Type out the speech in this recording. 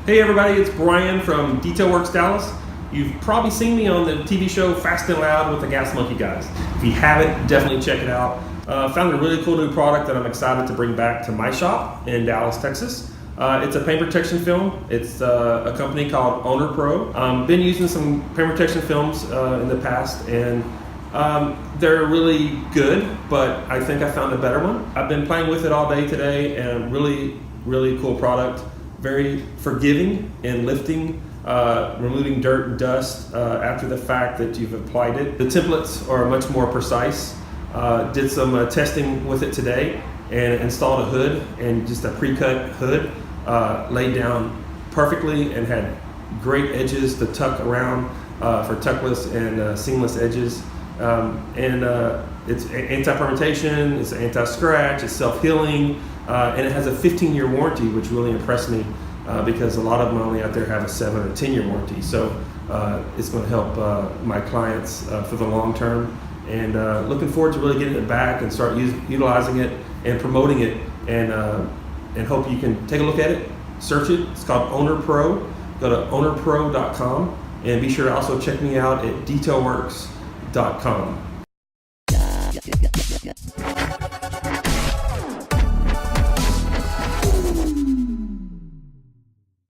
Hey everybody, it's Brian from Werkz Dallas. You've probably seen me on the TV show Fast and Loud with the Gas Monkey guys. If you haven't, definitely check it out. Found a really cool new product that I'm excited to bring back to my shop in Dallas, Texas. It's a paint protection film. It's a company called OnerPro. Been using some paint protection films in the past, and they're really good, but I think I found a better one. I've been playing with it all day today, and really cool product. Very forgiving and lifting, removing dirt and dust after the fact that you've applied it. The templates are much more precise. Did some testing with it today and installed a hood, and just a pre-cut hood laid down perfectly and had great edges to tuck around for tuckless and seamless edges. It's anti-permutation, it's anti-scratch, it's self-healing, and it has a 15-year warranty, which really impressed me because a lot of them only out there have a 7 or 10-year warranty. So it's going to help my clients for the long term, and looking forward to really getting it back and start utilizing it and promoting it, and hope you can take a look at it, search it. It's called OnerPro. Go to OnerPro.com, and be sure to also check me out at detailworks.com.